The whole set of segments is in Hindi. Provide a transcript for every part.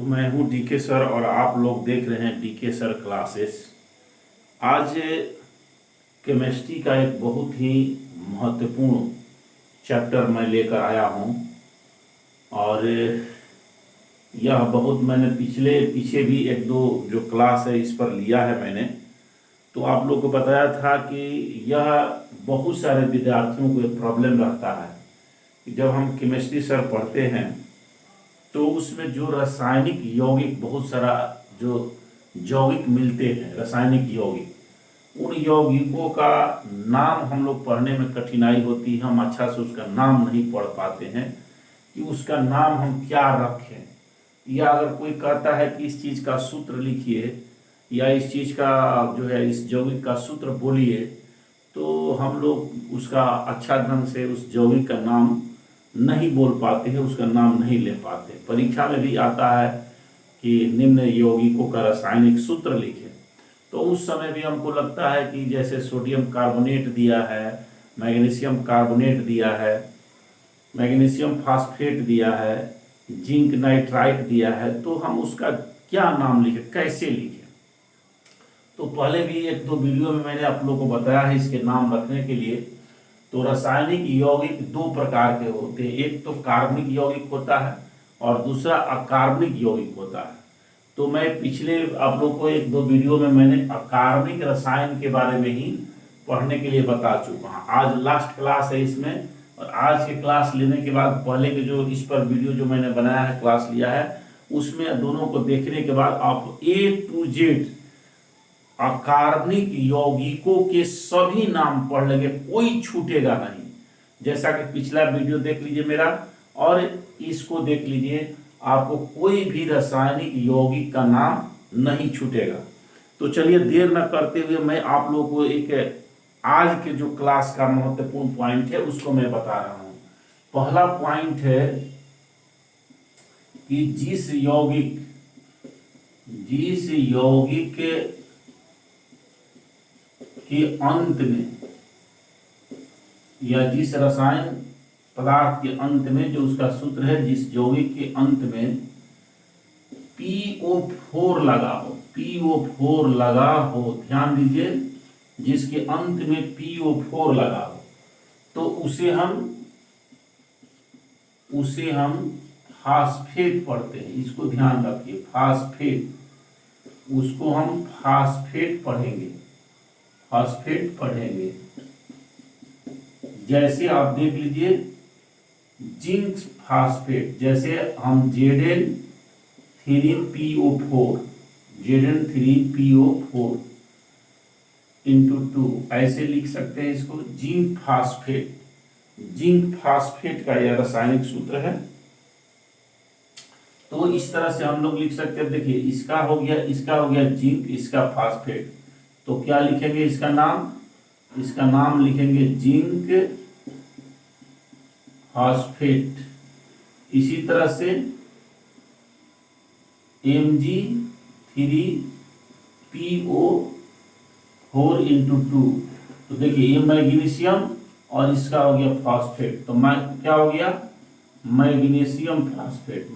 तो मैं हूँ डीके सर और आप लोग देख रहे हैं डीके सर क्लासेस। आज केमिस्ट्री का एक बहुत ही महत्वपूर्ण चैप्टर मैं लेकर आया हूँ और यह बहुत मैंने पीछे भी एक दो जो क्लास है इस पर लिया है मैंने। तो आप लोग को बताया था कि यह बहुत सारे विद्यार्थियों को एक प्रॉब्लम रहता है कि जब हम केमिस्ट्री सर पढ़ते हैं तो उसमें जो रासायनिक यौगिक बहुत सारा जो यौगिक मिलते हैं, रासायनिक यौगिक, उन यौगिकों का नाम हम लोग पढ़ने में कठिनाई होती है। हम अच्छा से उसका नाम नहीं पढ़ पाते हैं कि उसका नाम हम क्या रखें, या अगर कोई कहता है कि इस चीज़ का सूत्र लिखिए या इस चीज़ का जो है इस यौगिक का सूत्र बोलिए, तो हम लोग उसका अच्छा ढंग से उस यौगिक का नाम नहीं बोल पाते हैं, उसका नाम नहीं ले पाते। परीक्षा में भी आता है कि निम्न यौगिकों का रासायनिक सूत्र लिखें, तो उस समय भी हमको लगता है कि जैसे सोडियम कार्बोनेट दिया है, मैग्नीशियम कार्बोनेट दिया है, मैग्नीशियम फास्फेट दिया है, जिंक नाइट्राइट दिया है, तो हम उसका क्या नाम लिखें, कैसे लिखें। तो पहले भी एक दो वीडियो में मैंने आप लोगों को बताया है इसके नाम रखने के लिए। तो रासायनिक यौगिक दो प्रकार के होते हैं, एक तो कार्बनिक यौगिक होता है और दूसरा अकार्बनिक यौगिक होता है। तो मैं पिछले आप लोग को एक दो वीडियो में मैंने अकार्बनिक रसायन के बारे में ही पढ़ने के लिए बता चुका हूँ। आज लास्ट क्लास है इसमें, और आज की क्लास लेने के बाद पहले के जो इस पर वीडियो जो मैंने बनाया है, क्लास लिया है, उसमें दोनों को देखने के बाद आप A to Z अकार्बनिक यौगिकों के सभी नाम पढ़ लेंगे, कोई छूटेगा नहीं। जैसा कि पिछला वीडियो देख लीजिए मेरा और इसको देख लीजिए, आपको कोई भी रासायनिक यौगिक का नाम नहीं छूटेगा। तो चलिए देर न करते हुए मैं आप लोगों को एक आज के जो क्लास का महत्वपूर्ण पॉइंट है उसको मैं बता रहा हूं। पहला पॉइंट है कि जिस यौगिक के अंत में या जिस रसायन पदार्थ के अंत में जो उसका सूत्र है, जिस यौगिक के अंत में PO4 लगा हो, PO4 लगा हो, ध्यान दीजिए, जिसके अंत में PO4 लगा हो, तो उसे हम फास्फेट पढ़ते हैं। इसको ध्यान रखिए, फास्फेट, उसको हम फास्फेट पढ़ेंगे। जैसे आप देख लीजिए जिंक फास्फेट, जैसे हम Zn3PO4 इंटू 2 ऐसे लिख सकते हैं इसको, जिंक फास्फेट का यह रासायनिक सूत्र है। तो इस तरह से हम लोग लिख सकते हैं। देखिए इसका हो गया जिंक, इसका फास्फेट, तो क्या लिखेंगे इसका नाम लिखेंगे जिंक फास्फेट। इसी तरह से Mg3PO4 इंटू 2, तो देखिए ये मैग्नीशियम और इसका हो गया फास्फेट, तो क्या हो गया मैग्नीशियम फास्फेट।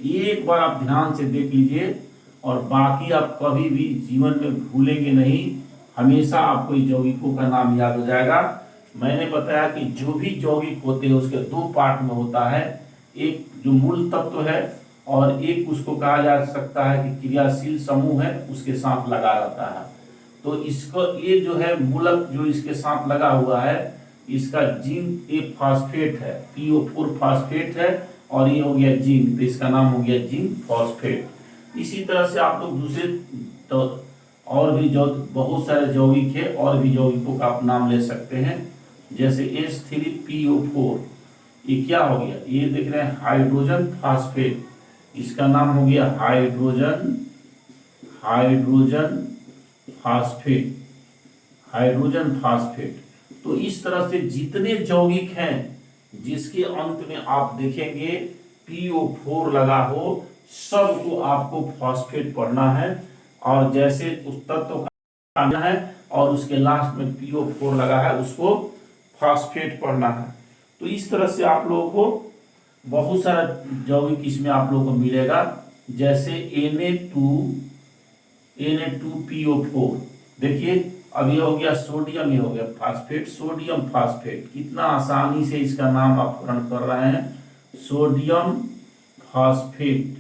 एक बार आप ध्यान से देख लीजिए और बाकी आप कभी भी जीवन में भूलेंगे नहीं, हमेशा आपको यौगिकों का नाम याद हो जाएगा। मैंने बताया कि जो भी यौगिक होते हैं उसके दो पार्ट में होता है, एक जो मूल तत्व है और एक उसको कहा जा सकता है कि क्रियाशील समूह है, उसके साथ लगा रहता है। तो इसको ये जो है मूलक जो इसके साथ लगा हुआ है, इसका जिंक एक फास्फेट है, PO4 फास्फेट है, और ये हो गया जिंक, तो इसका नाम हो गया जिंक फास्फेट। इसी तरह से आप लोग दूसरे तो और भी जो बहुत सारे यौगिक है, और भी यौगिकों का आप नाम ले सकते हैं। जैसे H3PO4, ये क्या हो गया, ये देख रहे हैं हाइड्रोजन फास्फेट, इसका नाम हो गया हाइड्रोजन फास्फेट। तो इस तरह से जितने यौगिक हैं जिसके अंत में आप देखेंगे PO4 लगा हो, सबको आपको फास्फेट पढ़ना है। और जैसे उस तत्व का है और उसके लास्ट में PO4 लगा है, उसको फास्फेट पढ़ना है। तो इस तरह से आप लोगों को बहुत सारा यौगिक इसमें आप लोगों को मिलेगा, जैसे Na2PO4। देखिए अब ये हो गया सोडियम, ये हो गया फास्फेट, सोडियम फास्फेट। कितना आसानी से इसका नाम आप ग्रहण कर रहे हैं, सोडियम फास्फेट।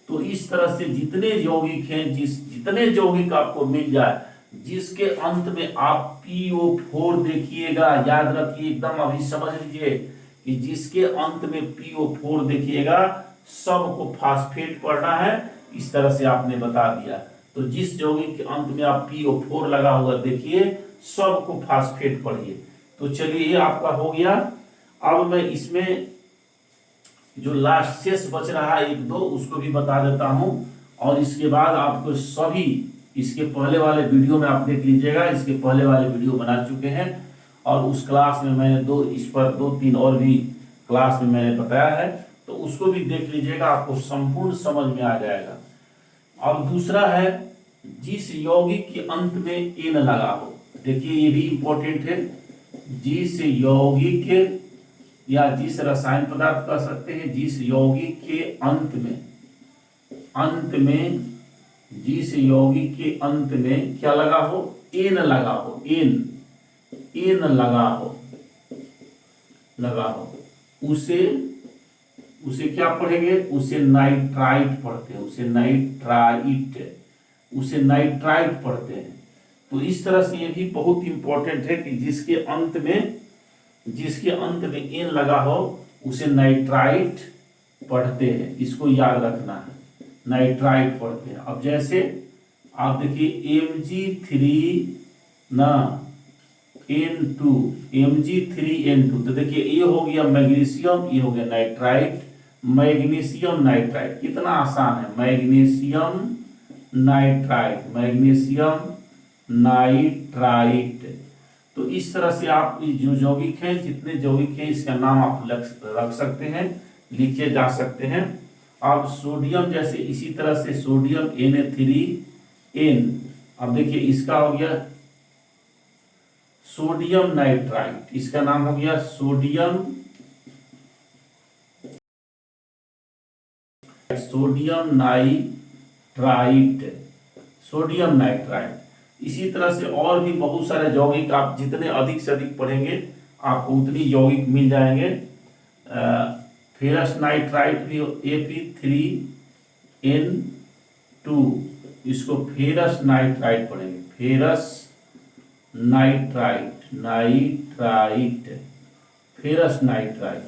तो इस तरह से जितने यौगिक हैं, जितने यौगिक आपको मिल जाए, जिसके अंत में आप PO4 देखिएगा, याद रखिए एकदम, अभी समझ लीजिए कि जिसके अंत में PO4 देखिएगा सबको फास्फेट पढ़ना है। इस तरह से आपने बता दिया। तो जिस यौगिक के अंत में आप PO4 लगा हुआ देखिए सबको फास्फेट पढ़िए। तो चलिए ये आपका हो गया। अब मैं इसमें जो लास्ट शेष बच रहा है एक दो, उसको भी बता देता हूं, और इसके बाद आपको सभी इसके पहले वाले वीडियो में आप देख लीजिएगा, इसके पहले वाले वीडियो बना चुके हैं, और उस क्लास में मैंने इस पर दो तीन और भी क्लास में मैंने बताया है, तो उसको भी देख लीजिएगा, आपको संपूर्ण समझ में आ जाएगा। अब दूसरा है, जिस यौगिक के अंत में एन लगा हो, देखिए ये भी इंपॉर्टेंट है। जिस यौगिक या जिस रसायन पदार्थ कह सकते हैं, जिस यौगिक के अंत में जिस यौगिक के अंत में क्या लगा हो, एन लगा हो, एन लगा हो, उसे क्या पढ़ेंगे, उसे नाइट्राइट पढ़ते हैं, उसे नाइट्राइट पढ़ते हैं। तो इस तरह से ये भी बहुत इंपॉर्टेंट है कि जिसके अंत में एन लगा हो उसे नाइट्राइट पढ़ते हैं, इसको याद रखना है, नाइट्राइट पढ़ते हैं। अब जैसे आप देखिए Mg3N2, तो देखिए ये हो गया मैग्नीशियम, ये हो गया नाइट्राइट, मैग्नीशियम नाइट्राइट। कितना आसान है, मैग्नीशियम नाइट्राइट। तो इस तरह से आप जो यौगिक हैं, जितने यौगिक हैं, इसका नाम आप रख सकते हैं, लिखे जा सकते हैं। अब सोडियम, जैसे इसी तरह से सोडियम Na3N, अब देखिए इसका हो गया सोडियम नाइट्राइट, इसका नाम हो गया सोडियम नाइट्राइट। इसी तरह से और भी बहुत सारे यौगिक, आप जितने अधिक से अधिक पढ़ेंगे आपको उतनी यौगिक मिल जाएंगे। फेरस नाइट्राइट भी, Fe3N2, इसको फेरस नाइट्राइट पढ़ेंगे, फेरस नाइट्राइट।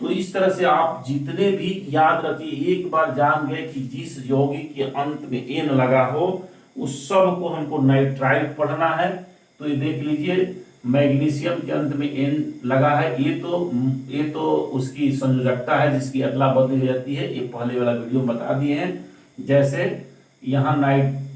तो इस तरह से आप जितने भी याद रखिए, एक बार जान गए कि जिस यौगिक के अंत में एन लगा हो उस सब को हमको नाइट्राइट पढ़ना है। तो ये देख लीजिए, मैग्नीशियम के अंत में एन लगा है, ये तो उसकी संयोजकता है जिसकी अदला बदली हो जाती है, ये पहले वाला वीडियो में बता दिए हैं। जैसे यहाँ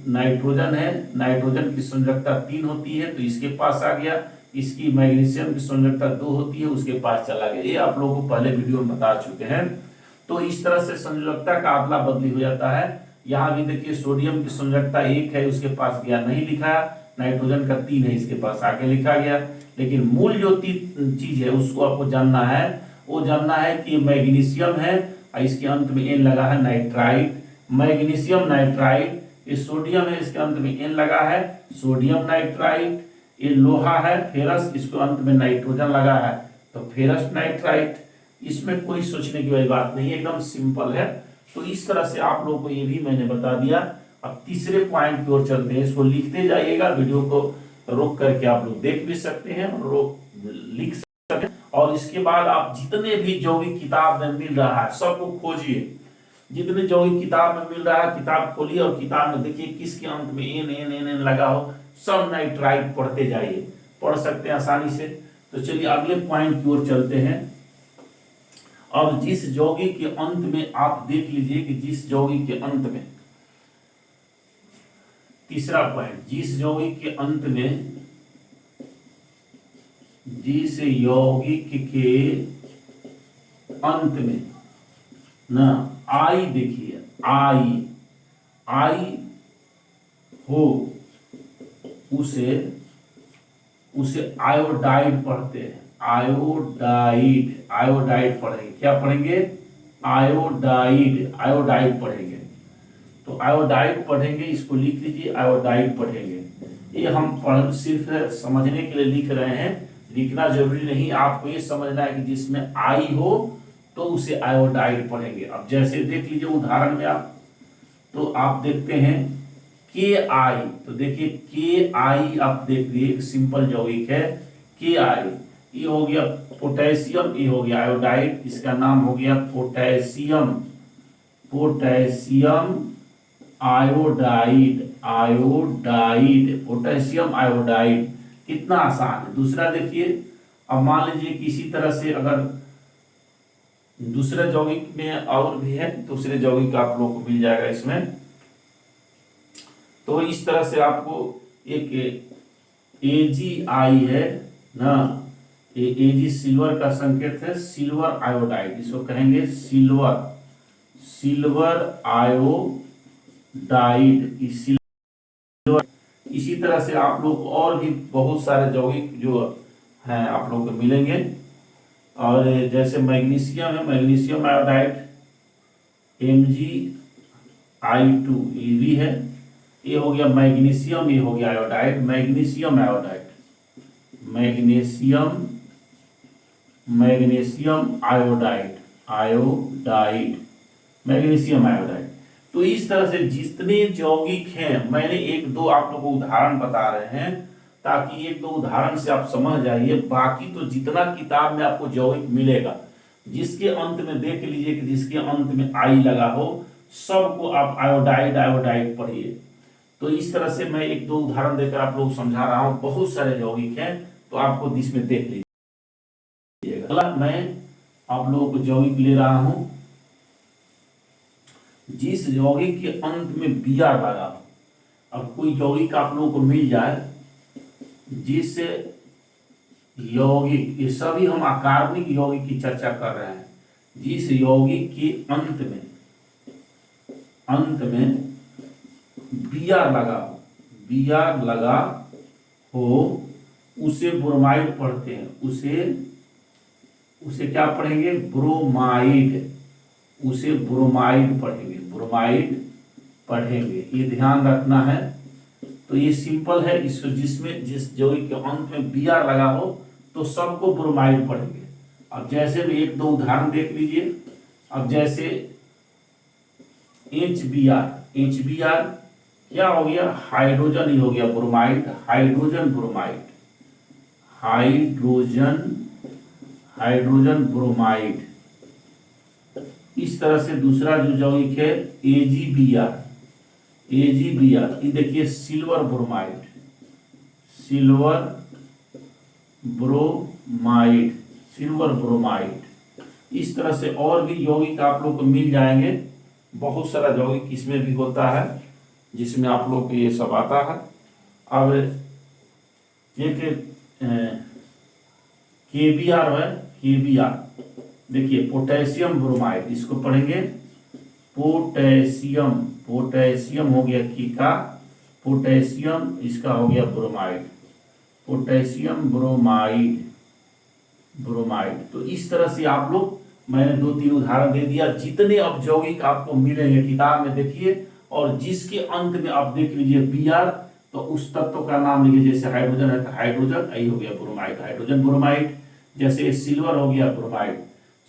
नाइट्रोजन है, नाइट्रोजन की संयोजकता 3 होती है, तो इसके पास आ गया। इसकी मैग्नीशियम की संयोजकता 2 होती है, उसके पास चला गया। ये आप लोगों को पहले वीडियो में बता चुके हैं। तो इस तरह से संयोजकता का अदला बदली हो जाता है। यहाँ भी देखिए सोडियम की संयोजकता 1 है, उसके पास गया, नहीं लिखा। नाइट्रोजन का 3 है, इसके पास आगे लिखा गया। लेकिन मूल जो चीज है उसको आपको जानना है, वो जानना है कि मैग्नीशियम है और इसके अंत में एन लगा है, नाइट्राइट, मैग्नीशियम नाइट्राइट। ये सोडियम है, इसके अंत में एन लगा है, सोडियम नाइट्राइट। ये लोहा है फेरस, इसको अंत में नाइट्रोजन लगा है, तो फेरस नाइट्राइट। इसमें कोई सोचने की वाली बात नहीं है, एकदम सिंपल है। तो इस तरह से आप लोगों को ये भी मैंने बता दिया। अब तीसरे पॉइंट की ओर चलते हैं, इसको लिखते जाइएगा, वीडियो को रोक करके आप लोग देख भी सकते हैं और लिख सकते हैं। और इसके बाद आप जितने भी यौगिक किताब में मिल रहा है सबको खोजिए, जितने यौगिक किताब में मिल रहा है किताब खोलिए और किताब में देखिए किसके अंत में एन एन एन एन लगा हो, सब नाइट्राइट पढ़ते जाइए, पढ़ सकते हैं आसानी से। तो चलिए अगले पॉइंट की ओर चलते हैं। अब जिस यौगिक के अंत में आप देख लीजिए कि जिस यौगिक के अंत में, तीसरा पॉइंट, जिस यौगिक के अंत में, जिस यौगिक के अंत में ना आई, देखिए आई हो, उसे आयोडाइड पढ़ते हैं, आयोडाइड पढ़ेंगे। क्या पढ़ेंगे? आयोडाइड, आयोडाइड पढ़ेंगे। तो आयोडाइड पढ़ेंगे, इसको लिख लीजिए, आयोडाइड पढ़ेंगे। ये हम पढ़ सिर्फ समझने के लिए लिख रहे हैं, लिखना जरूरी नहीं, आपको ये समझना है कि जिसमें आई हो तो उसे आयोडाइड पढ़ेंगे। अब जैसे देख लीजिए उदाहरण में आप, तो आप देखते हैं के आई, तो देखिए के आई आप देख लीजिए, एक सिंपल यौगिक है के आई। ये हो गया पोटेशियम, ये हो गया आयोडाइड, इसका नाम हो गया potassium, potassium iodide, iodide, potassium iodide. कितना आसान है। दूसरा देखिए, अब मान लीजिए कि इसी तरह से अगर दूसरे यौगिक में और भी है, दूसरे यौगिक आप लोग को मिल जाएगा इसमें। तो इस तरह से आपको एक AgI है ना, Ag सिल्वर का संकेत है, सिल्वर आयोडाइड, इसको कहेंगे सिल्वर, सिल्वर आयोडाइड, सिल्वर। इसी तरह से आप लोग और भी बहुत सारे यौगिक जो हैं आप लोग को मिलेंगे। और जैसे मैग्नीशियम है, मैग्नीशियम आयोडाइड MgI2, ये भी है। ये हो गया मैग्नीशियम, ये हो गया iodide, magnesium iodide, magnesium, magnesium iodide, iodide, magnesium iodide. तो इस तरह से जितने यौगिक हैं, मैंने एक दो आप लोगों को उदाहरण बता रहे हैं ताकि एक दो उदाहरण से आप समझ जाइए। बाकी तो जितना किताब में आपको यौगिक मिलेगा, जिसके अंत में देख लीजिए कि जिसके अंत में आई लगा हो, सबको आप आयोडाइड आयोडाइड पढ़िए। तो इस तरह से मैं एक दो उदाहरण देकर आप लोग समझा रहा हूं, बहुत सारे यौगिक हैं, तो आपको इसमें देख लीजिएगा। अगला मैं आप लोगों को यौगिक ले रहा हूं, जिस यौगिक के अंत में बिया लगा हो। अब कोई यौगिक आप लोगों को मिल जाए जिस यौगिक, ये सभी हम अकार्बनिक यौगिक की चर्चा कर रहे हैं, जिस यौगिक के अंत में बिया लगा हो, बिया लगा हो, उसे ब्रोमाइड पढ़ते हैं, उसे क्या पढ़ेंगे, ब्रोमाइड, उसे ब्रोमाइड पढ़ेंगे, ब्रोमाइड पढ़ेंगे, ये ध्यान रखना है। तो ये सिंपल है, इसको जिसमें जिस यौगिक के अंत में बिया लगा हो तो सबको ब्रोमाइड पढ़ेंगे। अब जैसे भी एक दो उदाहरण देख लीजिए। अब जैसे HBr, HBr क्या हो गया, हाइड्रोजन ही हो गया bromide, hydrogen bromide, hydrogen, hydrogen bromide. इस तरह से दूसरा जो यौगिक है AgBr, AgBr, ये देखिए silver bromide, silver bromide, silver bromide. इस तरह से और भी यौगिक आप लोग को मिल जाएंगे, बहुत सारा यौगिक इसमें भी होता है जिसमें आप लोग को ये सब आता है। अब एक KBr है, KBr देखिए पोटेशियम ब्रोमाइड, इसको पढ़ेंगे पोटेशियम, पोटेशियम हो गया की का पोटेशियम, इसका हो गया ब्रोमाइड, पोटेशियम ब्रोमाइड, ब्रोमाइड। तो इस तरह से आप लोग, मैंने दो तीन उदाहरण दे दिया। जितने अब यौगिक आपको मिलेंगे किताब में देखिए, और जिसके अंत में आप देख लीजिए Br, तो उस तत्व का नाम लिखिए। जैसे हाइड्रोजन है तो हाइड्रोजन, यही हो गया ब्रोमाइड, हाइड्रोजन ब्रोमाइड। जैसे सिल्वर हो गया ब्रोमाइड,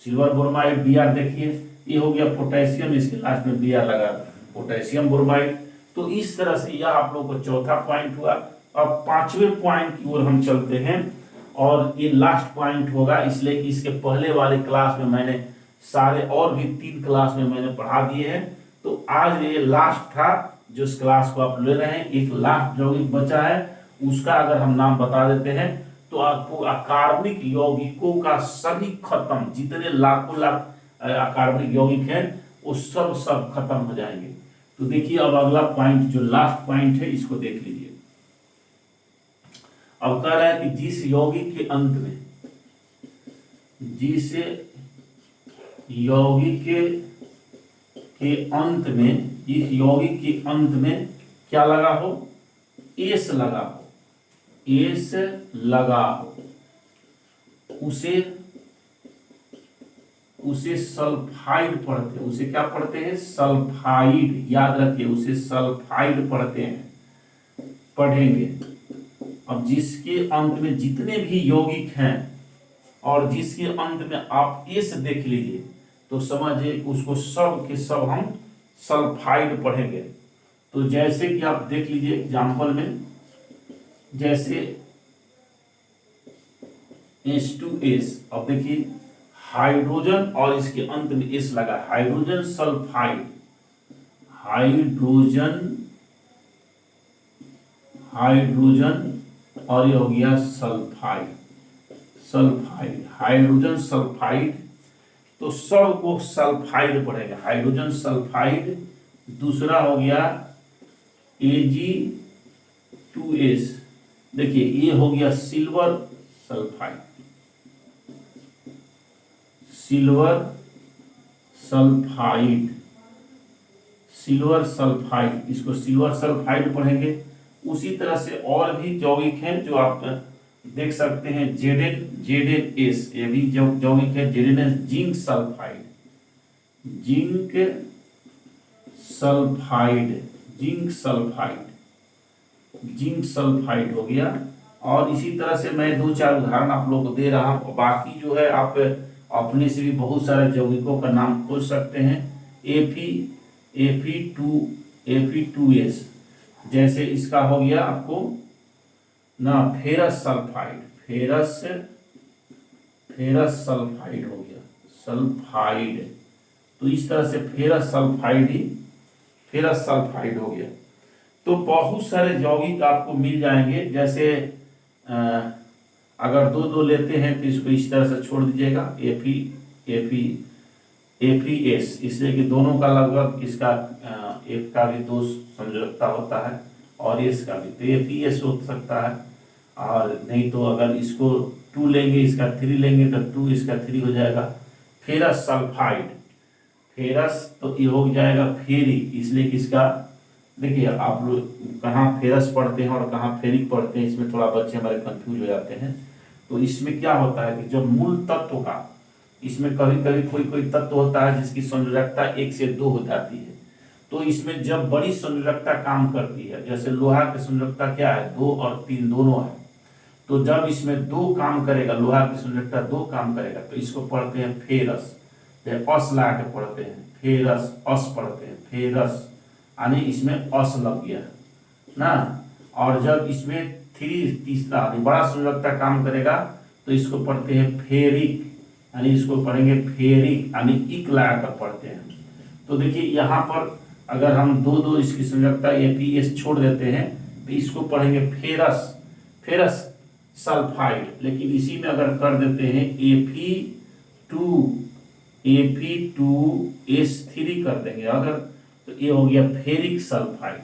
सिल्वर ब्रोमाइड। Br देखिए ये हो गया पोटेशियम, इसके लास्ट में Br लगा, पोटेशियम ब्रोमाइड। तो इस तरह से यह आप लोगों को चौथा पॉइंट हुआ। अब पांचवें पॉइंट की ओर हम चलते हैं, और ये लास्ट पॉइंट होगा, इसलिए कि इसके पहले वाले क्लास में मैंने सारे और भी 3 क्लास में मैंने पढ़ा दिए हैं। तो आज ये लास्ट था जो इस क्लास को आप ले रहे हैं। एक लास्ट यौगिक बचा है, उसका अगर हम नाम बता देते हैं तो आपको अकार्बनिक यौगिकों का सभी खत्म, जितने लाखों लाख अकार्बनिक यौगिक हैं वो सब खत्म हो जाएंगे। तो देखिए अब अगला पॉइंट जो लास्ट पॉइंट है, इसको देख लीजिए। अब कह रहा है कि जिस यौगिक के अंत में, जिस यौगिक के अंत में, जिस यौगिक के अंत में क्या लगा हो, एस लगा हो, एस लगा हो, उसे सल्फाइड पढ़ते हैं। उसे क्या पढ़ते हैं? सल्फाइड। याद रखिए, उसे सल्फाइड पढ़ते हैं, पढ़ेंगे। अब जिसके अंत में जितने भी यौगिक हैं और जिसके अंत में आप एस देख लीजिए तो समझिए उसको सब के सब हम सल्फाइड पढ़ेंगे। तो जैसे कि आप देख लीजिए एग्जाम्पल में, जैसे H2S। अब देखिए हाइड्रोजन और इसके अंत में एस लगा, हाइड्रोजन सल्फाइड। हाइड्रोजन और ये हो गया सल्फाइड। Hydrogen sulphide. तो सब को सल्फाइड पड़ेगा, हाइड्रोजन सल्फाइड। दूसरा हो गया Ag2S। देखिए ये हो गया सिल्वर सल्फाइड। सिल्वर सल्फाइड, इसको सिल्वर सल्फाइड पढ़ेंगे। उसी तरह से और भी यौगिक हैं जो आप देख सकते हैं, ZnS, ये भी यौगिक है ZnS। जिंक सल्फाइड हो गया। और इसी तरह से मैं 2-4 उदाहरण आप लोगों को दे रहा हूं। बाकी जो है आप अपने से भी बहुत सारे यौगिकों का नाम खोज सकते हैं। Fe2S, जैसे इसका हो गया आपको ना फेरस सल्फाइड हो गया, सल्फाइड। तो इस तरह से फेरस सल्फाइड हो गया। तो बहुत सारे यौगिक आपको मिल जाएंगे। जैसे अगर दो लेते हैं तो इसको इस तरह से छोड़ दीजिएगा, FeS, इसलिए कि दोनों का लगभग इसका F का भी 2 संयोजकता होता है और S का भी, तो FeS हो सकता है। और नहीं तो अगर इसको 2 लेंगे, इसका 3 लेंगे तो 2 इसका 3 हो जाएगा। फेरस सल्फाइड, तो ये हो जाएगा फेरिक, इसलिए कि इसका देखिए आप लोग कहाँ फेरस पढ़ते हैं और कहाँ फेरिक पढ़ते हैं, इसमें थोड़ा बच्चे हमारे कंफ्यूज हो जाते हैं। तो इसमें क्या होता है कि जब मूल तत्व का, इसमें कभी कभी कोई तत्व होता है जिसकी संयोजकता 1 से 2 हो जाती है। तो इसमें जब बड़ी संयोजकता काम करती है, जैसे लोहा की संयोजकता क्या है, 2 और 3 दोनों है। तो जब इसमें 2 काम करेगा, लोहा की संयोजकता 2 काम करेगा, तो इसको पढ़ते हैं फेरस। अस ला के पढ़ते हैं फेरस, अस पढ़ते हैं फेरस, यानी इसमें अस लग गया ना। और जब इसमें 3 तीसरा बड़ा संयोजकता काम करेगा तो इसको पढ़ते हैं फेरिक, यानी इसको पढ़ेंगे फेरिक, यानी इक लगा कर पढ़ते हैं। तो देखिए यहाँ पर अगर हम 2 इसकी संयोजकता FeS छोड़ देते हैं तो इसको पढ़ेंगे फेरस सल्फाइड। लेकिन इसी में अगर कर देते हैं Fe2S3 कर देंगे अगर, तो ये हो गया फेरिक सल्फाइड,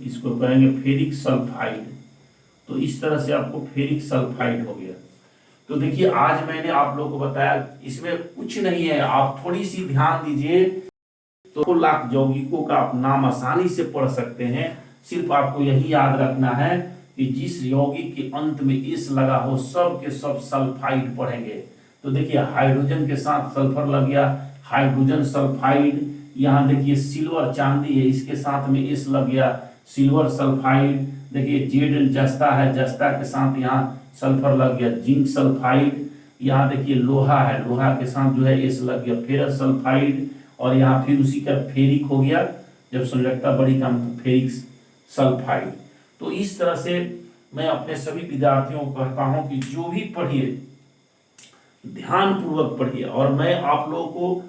इसको कहेंगे फेरिक सल्फाइड। तो इस तरह से आपको फेरिक सल्फाइड हो गया। तो देखिए आज मैंने आप लोगों को बताया, इसमें कुछ नहीं है, आप थोड़ी सी ध्यान दीजिए तो लाख यौगिकों का आप नाम आसानी से पढ़ सकते हैं। सिर्फ आपको यही याद रखना है कि जिस यौगिक के अंत में इस लगा हो सब के सब सल्फाइड पढ़ेंगे। तो देखिए हाइड्रोजन के साथ सल्फर लग गया, हाइड्रोजन सल्फाइड। यहाँ देखिए सिल्वर चांदी है, इसके साथ में इस लग गया, सिल्वर सल्फाइड। देखिए जेड जस्ता है, जस्ता के साथ यहाँ सल्फर लग गया, जिंक सल्फाइड। यहाँ देखिए लोहा है, लोहा के साथ जो है इस लग गया, फेरस सल्फाइड। और यहाँ फिर उसी का फेरिक हो गया, जब संयोजकता बड़ी काम तो फेरिक सल्फाइड। तो इस तरह से मैं अपने सभी विद्यार्थियों को कहता हूं कि जो भी पढ़िए ध्यान पूर्वक पढ़िए। और मैं आप लोगों को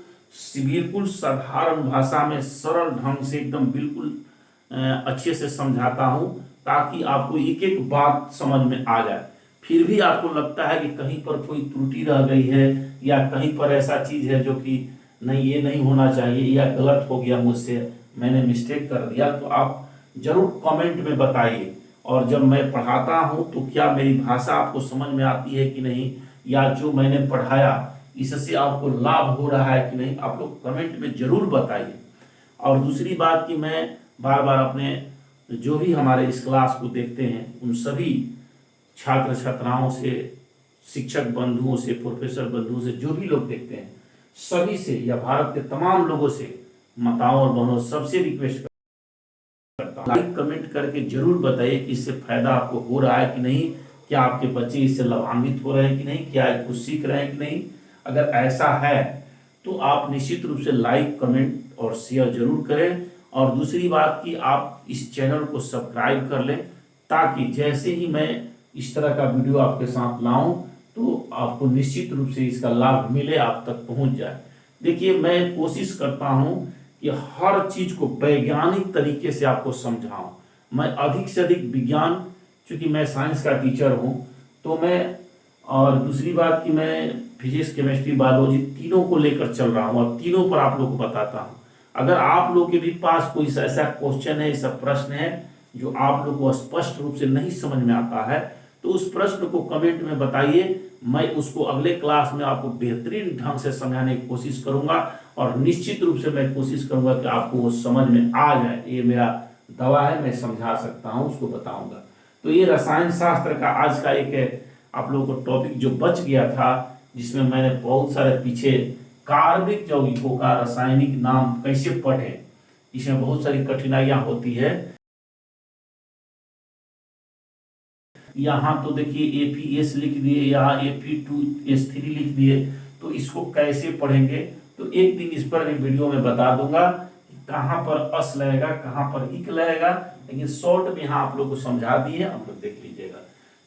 बिल्कुल साधारण भाषा में सरल ढंग से एकदम बिल्कुल अच्छे से समझाता हूं, ताकि आपको एक एक बात समझ में आ जाए। फिर भी आपको लगता है कि कहीं पर कोई त्रुटि रह गई है या कहीं पर ऐसा चीज है जो कि नहीं ये नहीं होना चाहिए या गलत हो गया मुझसे, मैंने मिस्टेक कर दिया, तो आप जरूर कमेंट में बताइए। और जब मैं पढ़ाता हूं तो क्या मेरी भाषा आपको समझ में आती है कि नहीं, या जो मैंने पढ़ाया इससे आपको लाभ हो रहा है कि नहीं, आप लोग कमेंट में जरूर बताइए। और दूसरी बात कि मैं बार बार अपने जो भी हमारे इस क्लास को देखते हैं उन सभी छात्र छात्राओं से शिक्षक बंधुओं से, प्रोफेसर बंधुओं से, जो भी लोग देखते हैं सभी से या भारत के तमाम लोगों से, माताओं और बहनों सबसे रिक्वेस्ट करता हूँ, लाइक कमेंट करके जरूर बताइए कि इससे फायदा आपको हो रहा है कि नहीं, क्या आपके बच्चे इससे लाभान्वित हो रहे हैं कि नहीं, क्या कुछ सीख रहे हैं कि नहीं। अगर ऐसा है तो आप निश्चित रूप से लाइक कमेंट और शेयर जरूर करें। और दूसरी बात कि आप इस चैनल को सब्सक्राइब कर लें, ताकि जैसे ही मैं इस तरह का वीडियो आपके साथ लाऊं तो आपको निश्चित रूप से इसका लाभ मिले, आप तक पहुंच जाए। देखिए, मैं कोशिश करता हूं कि हर चीज को वैज्ञानिक तरीके से आपको समझाऊं। मैं अधिक से अधिक विज्ञान, चूंकि मैं साइंस का टीचर हूं, तो मैं, और दूसरी बात कि मैं फिजिक्स, केमिस्ट्री, बायोलॉजी तीनों को लेकर चल रहा हूं और तीनों पर आप लोगों को बताता हूं। अगर आप लोग के भी पास कोई ऐसा क्वेश्चन है, ऐसा प्रश्न है जो आप लोग को स्पष्ट रूप से नहीं समझ में आता है, तो उस प्रश्न को कमेंट में बताइए। मैं उसको अगले क्लास में आपको बेहतरीन ढंग से समझाने की कोशिश करूंगा और निश्चित रूप से मैं कोशिश करूंगा कि आपको वो समझ में आ जाए। ये मेरा दवा है, मैं समझा सकता हूं, उसको बताऊंगा। तो ये रसायन शास्त्र का आज का एक आप लोगों को टॉपिक जो बच गया था, जिसमें मैंने बहुत सारे पीछे कार्बनिक यौगिकों का रासायनिक नाम कैसे पढ़े, इसमें बहुत सारी कठिनाइयां होती है। यहाँ तो देखिए APS लिख दिए, यहाँ Fe2S3 लिख दिए, तो इसको कैसे पढ़ेंगे, तो एक दिन इस पर वीडियो में बता दूंगा कहाँ पर अस लगेगा, कहाँ पर इक लगेगा, लेकिन शॉर्ट में यहाँ आप लोग को समझा दिए, आप लोग देख लीजिएगा।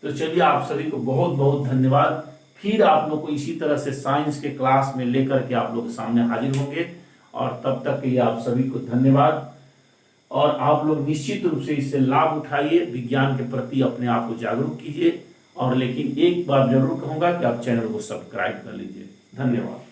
तो चलिए, आप सभी को बहुत बहुत धन्यवाद। फिर आप लोग को इसी तरह से साइंस के क्लास में लेकर के आप लोग के सामने हाजिर होंगे, और तब तक के लिए आप सभी को धन्यवाद। और आप लोग निश्चित रूप से इससे लाभ उठाइए, विज्ञान के प्रति अपने आप को जागरूक कीजिए। और लेकिन एक बात जरूर कहूंगा कि आप चैनल को सब्सक्राइब कर लीजिए। धन्यवाद।